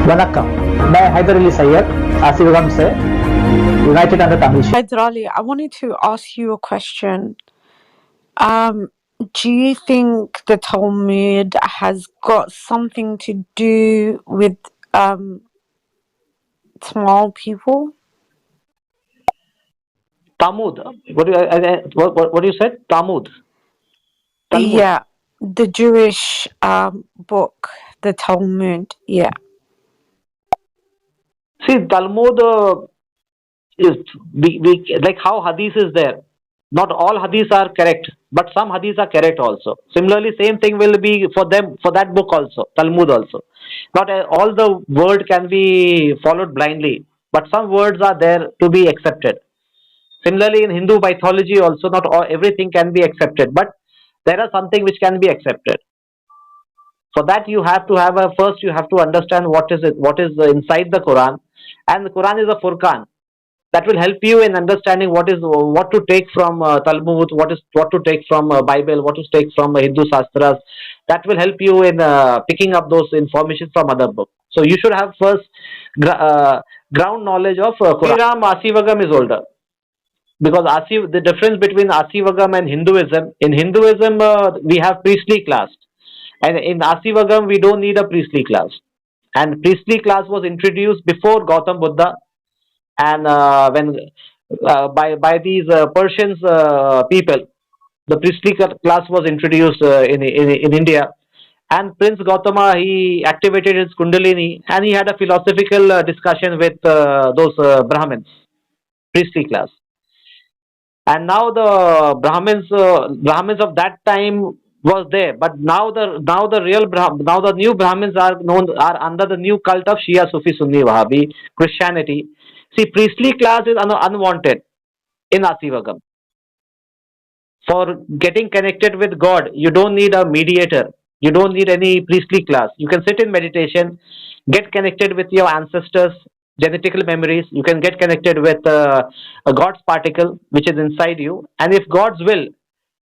वनक्कम, मैं हैदर अली सैयद आसिफगम से United under Tamil. Hyder Ali, I wanted to ask you a question. Do you think the Talmud has got something to do with small people? Talmud. What you said? Talmud. Yeah, the Jewish book, the Talmud. Yeah. See, Talmud is we like how hadith is there. Not all hadiths are correct, but some hadiths are correct also. Similarly, same thing will be for them for that book also, Talmud also. Not all the word can be followed blindly, but some words are there to be accepted. Similarly, in Hindu mythology also, not all, everything can be accepted, but there are something which can be accepted. For that, you have to have a first. You have to understand what is it, what is inside the Quran, and the Quran is a Furqan that will help you in understanding what to take from Talmud, what to take from Bible, what to take from Hindu Shastras. That will help you in picking up those information from other books. So you should have first ground knowledge of Quran. Ram Asivagam is older because the difference between Asivagam and Hinduism. In Hinduism, we have priestly class, and in Asivagam we don't need a priestly class. And priestly class was introduced before Gautam Buddha, and when by these Persians people, the priestly class was introduced in India. And Prince Gautama, he activated his Kundalini and he had a philosophical discussion with those Brahmins, priestly class. And now the Brahmins of that time was there, but now the new Brahmins are under the new cult of Shia, Sufi, Sunni, Wahhabi Christianity. See, priestly class is unwanted in Asivagam. For getting connected with God, you don't need a mediator. You don't need any priestly class. You can sit in meditation, get connected with your ancestors, genetical memories. You can get connected with a God's particle which is inside you, and if God's will,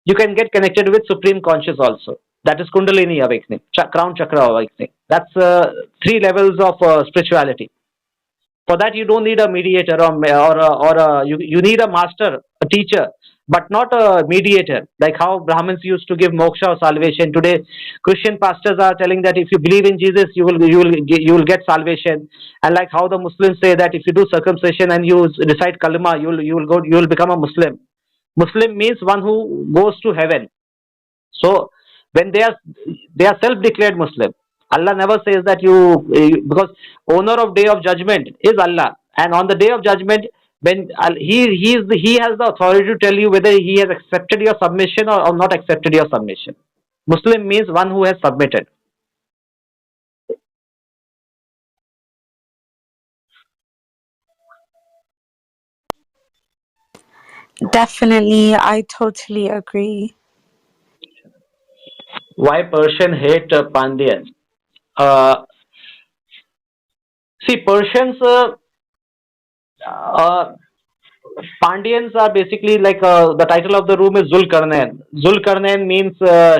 you can get connected with Supreme Conscious also. That is Kundalini awakening, Crown Chakra awakening. That's three levels of spirituality. For that, you don't need a mediator you need a master, a teacher, but not a mediator. Like how Brahmins used to give moksha or salvation. Today, Christian pastors are telling that if you believe in Jesus, you will get salvation. And like how the Muslims say that if you do circumcision and you recite kalima, you will become a Muslim. Muslim means one who goes to heaven. So when they are self-declared Muslim, Allah never says that because owner of day of judgment is Allah, and on the day of judgment, when he has the authority to tell you whether he has accepted your submission or not accepted your submission. Muslim means one who has submitted. Definitely, I totally agree. Why Persian hate Pandiyan? See, Persians, Pandiyans are basically like the title of the room is Dhul-Qarnain. Dhul-Qarnain means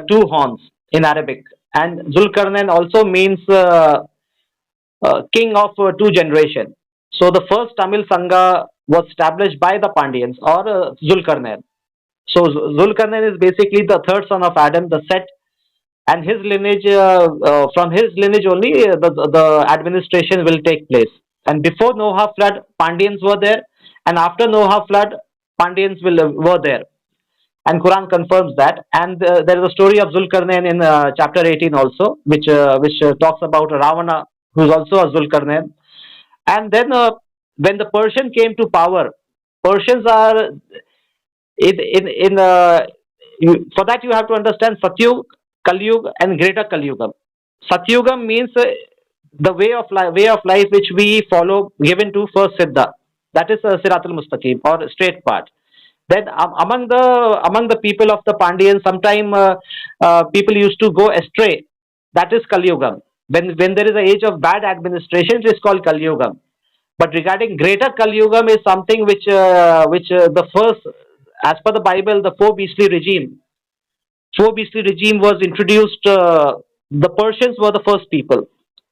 two horns in Arabic, and Dhul-Qarnain also means king of two generations. So the first Tamil Sangha was established by the Pandiyans or Dhul-Qarnain. So Dhul-Qarnain is basically the third son of Adam, the Set, and his lineage, from his lineage only, the administration will take place. And before Noah flood, Pandians were there, and after Noah flood, Pandians were there. And Quran confirms that. And there is a story of Dhul-Qarnain in chapter 18 also, which talks about Ravana, who is also a Dhul-Qarnain. And then when the Persian came to power, Persians are for that you have to understand Satyug, Kalyug, and Greater Kalyugam. Satyugam means the way of life which we follow, given to first Siddha. That is Siratul Mustaqim or straight path. Then among the people of the Pandians, sometime people used to go astray. That is Kalyugam. When there is an age of bad administration, it is called Kalyugam. But regarding Greater Kalyugam is something which the first, as per the Bible, the four beastly regime was introduced. The Persians were the first people.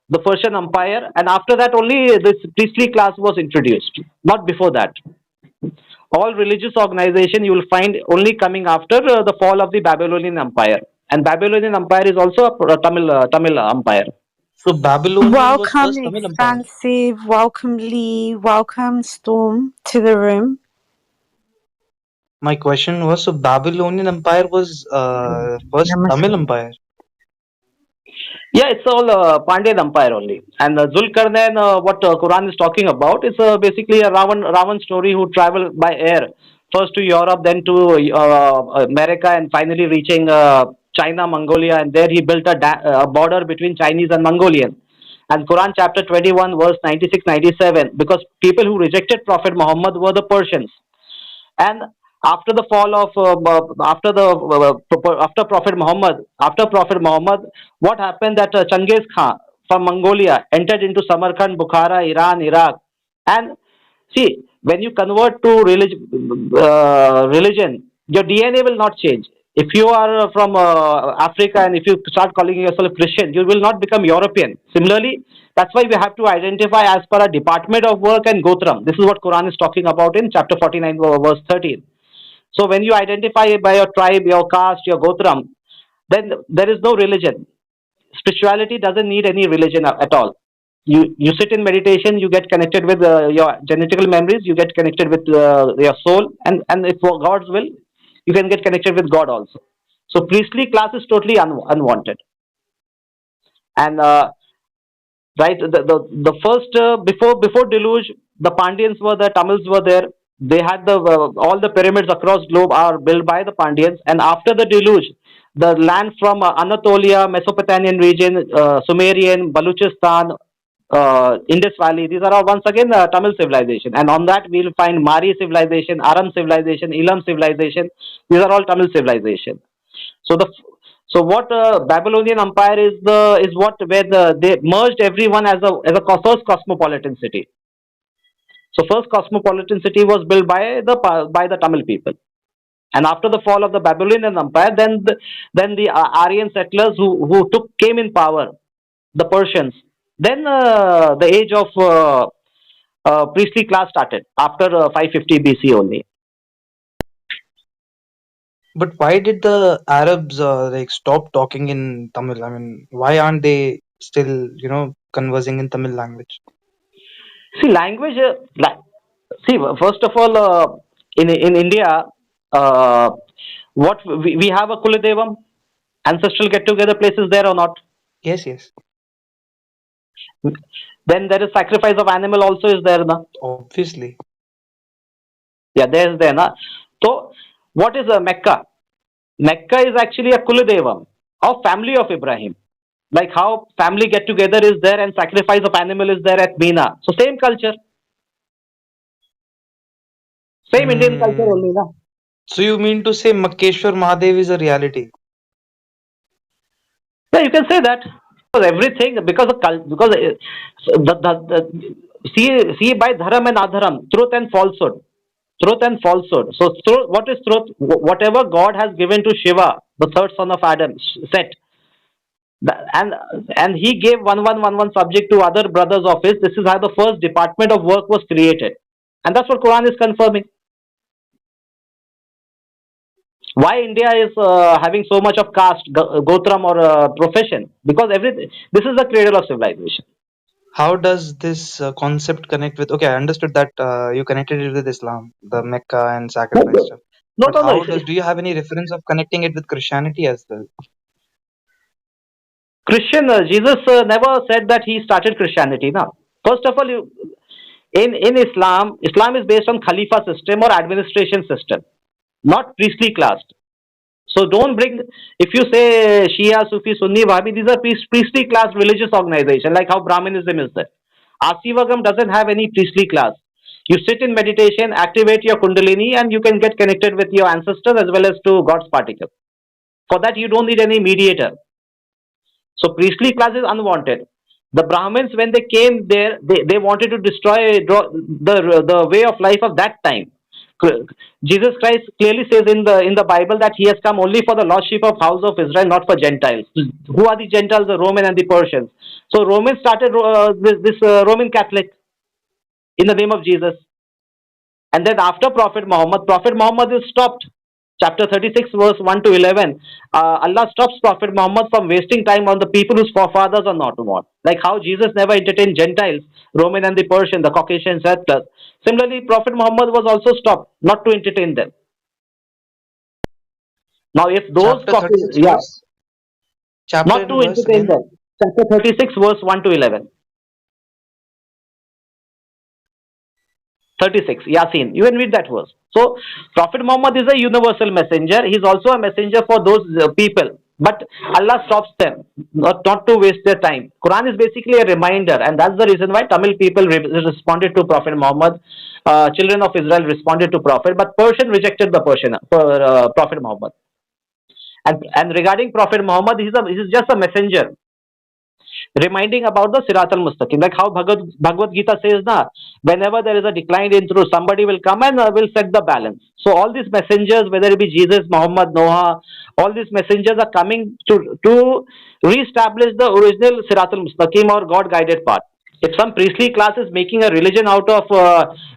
the Persian Empire, and after that only this priestly class was introduced, not before that. All religious organization you will find only coming after the fall of the Babylonian Empire, and Babylonian Empire is also a Tamil Empire. So Babylonian was Welcome, first Tamil Empire. Expansive. Welcome, Lee. Welcome, Storm, to the room. My question was, so Babylonian Empire was first Namaste. Tamil Empire. Yeah, it's all Pandiyan Empire only. And Dhul-Qarnain, what Quran is talking about, is basically a Ravan story who traveled by air, first to Europe, then to America, and finally reaching China, Mongolia, and there he built a border between Chinese and Mongolian. And Quran chapter 21, verse 96-97, because people who rejected Prophet Muhammad were the Persians. And after the fall of after Prophet Muhammad, what happened that Genghis Khan from Mongolia entered into Samarkand, Bukhara, Iran, Iraq, and see, when you convert to religion, your DNA will not change. If you are from Africa and if you start calling yourself Christian, you will not become European. Similarly, that's why we have to identify as per a department of work and Gotram. This is what Quran is talking about in chapter 49, verse 13. So when you identify by your tribe, your caste, your Gotram, then there is no religion. Spirituality doesn't need any religion at all. You sit in meditation, you get connected with your genetical memories, you get connected with your soul, and if for God's will, you can get connected with God also. So priestly class is totally unwanted. And right, the first before deluge, the Pandyans were there, Tamils were there. They had the all the pyramids across globe are built by the Pandyans, and after the deluge, the land from Anatolia, Mesopotamian region, Sumerian, Baluchistan, Indus Valley. These are all once again Tamil civilization, and on that we'll find Mari civilization, Aram civilization, Elam civilization. These are all Tamil civilization. So what Babylonian Empire is what where they merged everyone as a first cosmopolitan city. So first cosmopolitan city was built by the Tamil people. And after the fall of the Babylonian Empire, then the Aryan settlers who came in power, the Persians. Then the age of priestly class started after 550 BC only. But why did the Arabs like stop talking in Tamil? I mean, why aren't they still, conversing in Tamil language? See, language. See, first of all, in India, uh, what we have a Kuladevam, ancestral get together places there or not? Yes, yes, Then there is sacrifice of animal also is there, na? obviously. Yeah, there is there, na? So, what is Mecca? Mecca is actually a Kuladevam of family of Ibrahim. Like how family get together is there and sacrifice of animal is there at Mina. So same culture, same Indian culture Hmm. only, na? So you mean to say Makkeshwar Mahadev is a reality? Yeah, you can say that. Because everything because because see by dharam and adharam, truth and falsehood, truth and falsehood. So truth, what is truth? Whatever God has given to Shiva, the third son of Adam, Set, and he gave one subject to other brothers of his. This is how the first department of work was created, and that's what Quran is confirming. Why India is having so much of caste, gotram or profession? Because everything. This is the cradle of civilization. How does this concept connect with? Okay, I understood that you connected it with Islam, the Mecca and No, sacrifice stuff. no, But no, no. how do you have any reference of connecting it with Christianity as well? Christian Jesus never said that he started Christianity. Now, first of all, in Islam, Islam is based on Khalifa system or administration system, not priestly class. So don't bring if you say Shia, Sufi, Sunni, Wahhabi, these are priestly class religious organization like how Brahminism is there. Asivagam doesn't have any priestly class. You sit in meditation, activate your Kundalini, and you can get connected with your ancestors as well as to God's particle. For that, you don't need any mediator. So priestly class is unwanted. The Brahmins, when they came there, they wanted to destroy the way of life of that time. Jesus Christ clearly says in the Bible that he has come only for the lordship of house of Israel, not for Gentiles. Who are the Gentiles? The Roman and the Persians. So Romans started this Roman Catholic in the name of Jesus. And then after Prophet Muhammad is stopped. Chapter 36, verse 1 to 11. Allah stops Prophet Muhammad from wasting time on the people whose forefathers are not born. Like how Jesus never entertained Gentiles, Roman and the Persian, the Caucasian settlers. Similarly, Prophet Muhammad was also stopped not to entertain them. Now, if those Chapter 36 yeah, verse. Chapter not to and verse entertain again. them. Chapter 36, verse 1 to 11. 36, Yasin. You can read that verse. So, Prophet Muhammad is a universal messenger. He's also a messenger for those people. But Allah stops them not to waste their time. Quran is basically a reminder, and that's the reason why Tamil people responded to Prophet Muhammad. Children of Israel responded to Prophet, but Persian rejected the Prophet Muhammad. And regarding Prophet Muhammad, he's just a messenger reminding about the Sirat al Mustaqim, like how Bhagavad Gita says, na, whenever there is a decline in truth, somebody will come and will set the balance. So all these messengers, whether it be Jesus, Muhammad, Noah, all these messengers are coming to re-establish the original Sirat al Mustaqim or God guided path. If some priestly class is making a religion out of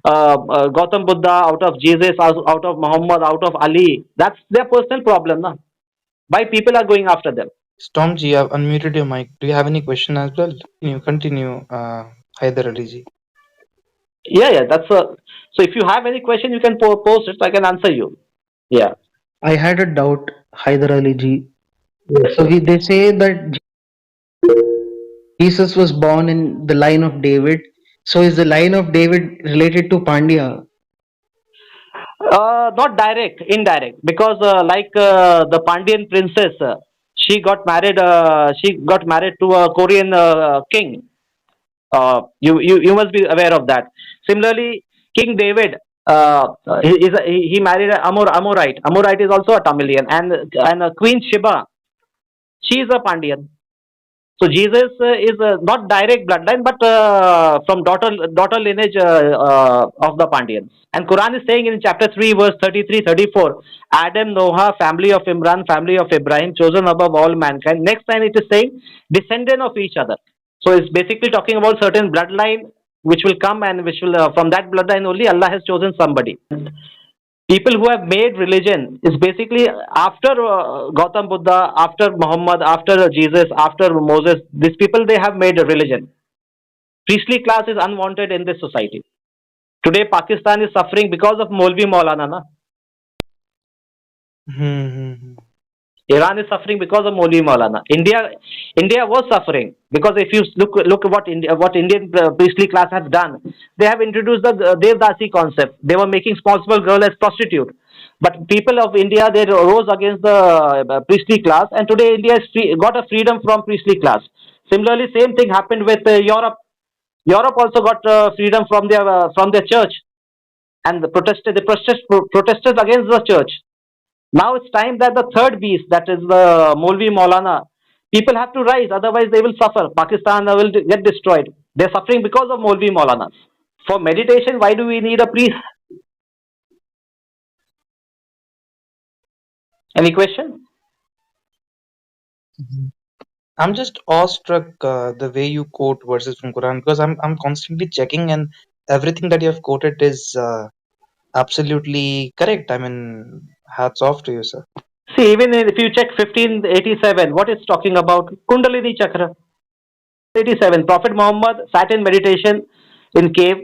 Gautam Buddha, out of Jesus, out of Muhammad, out of Ali, that's their personal problem. Na? Why people are going after them? Stormji, I've unmuted your mic. Do you have any question as well? You continue, Hyder Ali ji. Yeah, that's a. So if you have any question, you can post it. So I can answer you. Yeah. I had a doubt, Hyder Ali ji. So they say that Jesus was born in the line of David. So is the line of David related to Pandya? Not direct, indirect, because the Pandiyan princess, she got married. She got married to a Korean king. You must be aware of that. Similarly, King David, he married a Amorite. Amorite is also a Tamilian, and Queen Sheba, she is a Pandian. So Jesus is not direct bloodline, but from daughter lineage of the Pandyans. And Quran is saying in chapter 3, verse 33, 34, Adam, Noah, family of Imran, family of Ibrahim, chosen above all mankind. Next time it is saying descendant of each other. So it's basically talking about certain bloodline which will come, and which will from that bloodline only Allah has chosen somebody. People who have made religion is basically after Gautam Buddha, after Muhammad, after Jesus, after Moses. These people, they have made a religion. Priestly class is unwanted in this society. Today, Pakistan is suffering because of Molvi Maulana. Na? Iran is suffering because of Molvi Maulana. India was suffering because if you look what Indian priestly class has done, they have introduced the Devdasi concept. They were making small girl as prostitute. But people of India, they rose against the priestly class, and today India has got a freedom from priestly class. Similarly, same thing happened with Europe. Europe also got freedom from their church, and protested against the church. Now it's time that the third beast, that is the Molvi Maulana, people have to rise, otherwise they will suffer. Pakistan will get destroyed. They're suffering because of Molvi Maulana. For meditation, why do we need a priest? Any question? I'm just awestruck the way you quote verses from Quran, because I'm constantly checking, and everything that you have quoted is absolutely correct. I mean, hats off to you, sir. See, even if you check 1587, what it's talking about? Kundalini Chakra. 87, Prophet Muhammad sat in meditation in cave.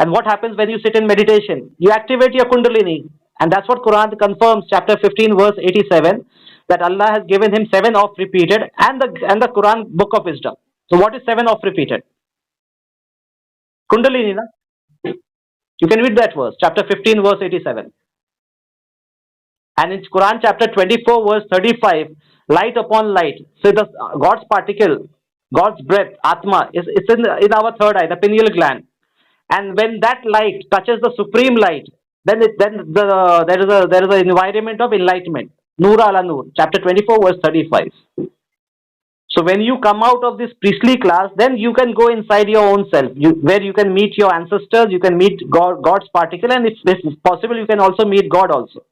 And what happens when you sit in meditation? You activate your Kundalini. And that's what Quran confirms, chapter 15, verse 87, that Allah has given him 7 oft repeated, and the Quran book of wisdom. So what is 7 oft repeated? Kundalini, na? You can read that verse, chapter 15, verse 87. And in Quran chapter 24, verse 35, light upon light. So the God's particle, God's breath, Atma, it's in our third eye, the pineal gland. And when that light touches the supreme light, then there is an environment of enlightenment. Noor ala Noor, chapter 24, verse 35. So when you come out of this priestly class, then you can go inside your own self, where you can meet your ancestors, you can meet God's particle, and if this is possible, you can also meet God also.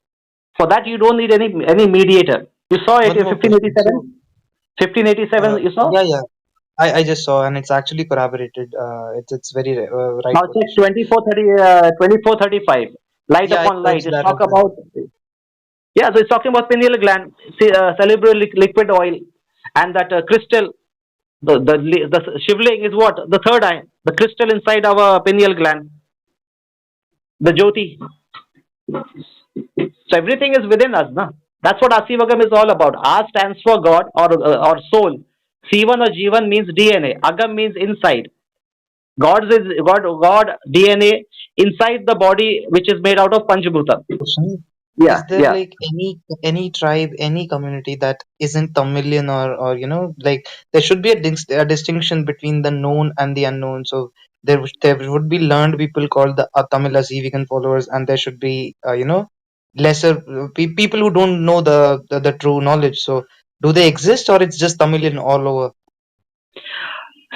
For that, you don't need any mediator. You saw it One in more question. 1587. 1587, you saw? Yeah, yeah. I just saw, and it's actually corroborated. It's very right Now what you check said. 2435. Light Yeah, I upon light. searched It's that talk as well. about, yeah, so it's talking about pineal gland, cerebral liquid oil, and that crystal. The shivling is what? The third eye, the crystal inside our pineal gland, the jyoti. So everything is within us, na? That's what Asivagam is all about. A stands for God or soul. Sivan or Jivan means DNA. Agam means inside. God DNA inside the body, which is made out of Panchbhuta. Question. Yeah, Is there yeah. like any tribe, any community that isn't Tamilian, or like there should be a distinction between the known and the unknown. So there would be learned people called the Tamil as vegan followers, and there should be lesser people who don't know the true knowledge. So do they exist, or it's just Tamilian all over?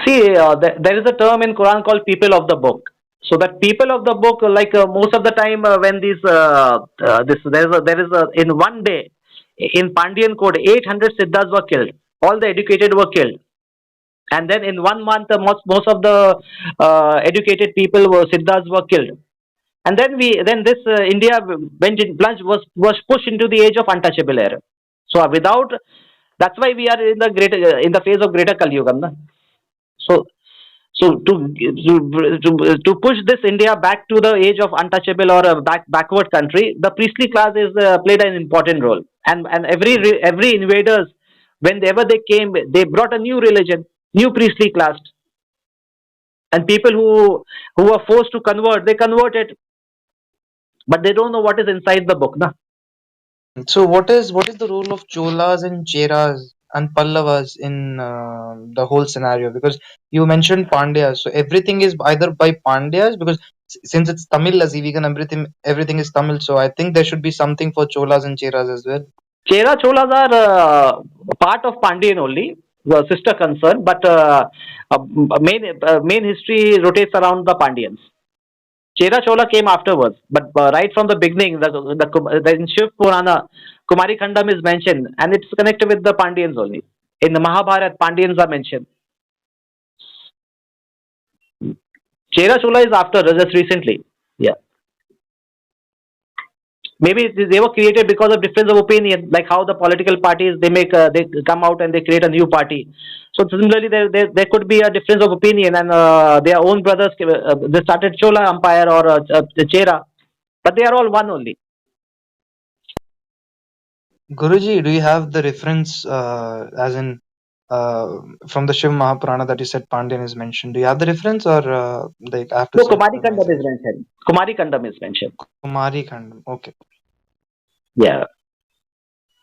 See, there is a term in Quran called people of the book. So that people of the book, like most of the time, when these this there is a in one day in Pandiyan code, 800 siddhas were killed. All the educated were killed, and then in 1 month, most of the educated people were siddhas were killed. And then this India went in plunge was pushed into the age of untouchable era. So without, that's why we are in the greater in the phase of greater Kali Yuga, na? So so to push this India back to the age of untouchable or a backward country, the priestly class is played an important role. And every invaders, whenever they came, they brought a new religion, new priestly class, and people who were forced to convert, they converted, but they don't know what is inside the book, na. So what is the role of Cholas and Cheras and Pallavas in the whole scenario? Because you mentioned Pandyas, so everything is either by Pandyas, because since it's Tamil as vegan, everything is Tamil. So I think there should be something for Cholas and Cheras as well. Chera Cholas are part of Pandian only, the sister concern, but main history rotates around the Pandyans. Chera Chola came afterwards, but right from the beginning, in Shiv Purana, Kumari Khandam is mentioned, and it's connected with the Pandyans only. In the Mahabharata, Pandyans are mentioned. Chera Chola is after, just recently. Yeah. Maybe they were created because of difference of opinion, like how the political parties they come out and they create a new party. So similarly, there could be a difference of opinion, and their own brothers they started Chola Empire or Chera, but they are all one only. Guruji, do you have the reference, as in uh, from the Shiv Mahapurana that you said Pandyan is mentioned? Do you have the reference, or like I have to No, search Kumari for Kandam myself? is mentioned. Kumari Kandam is mentioned. Kumari Khandam. Okay. Yeah,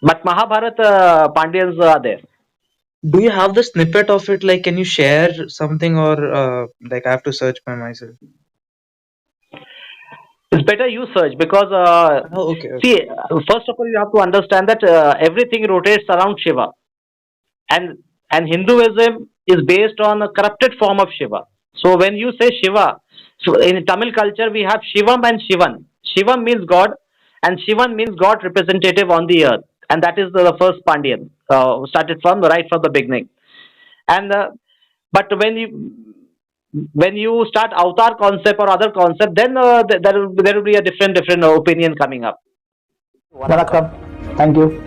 but Mahabharata Pandyans are there. Do you have the snippet of it? Like, can you share something, or like I have to search by myself? It's better you search because Oh, okay, okay. see, first of all, you have to understand that everything rotates around Shiva, and Hinduism is based on a corrupted form of Shiva. So when you say Shiva, so in Tamil culture we have Shivam and Shivan. Shivam means God, and Shivan means God representative on the earth, and that is the first Pandyan started from right from the beginning. And but when you start avatar concept or other concept, then there will be a different opinion coming up. Vanakkam. Thank you.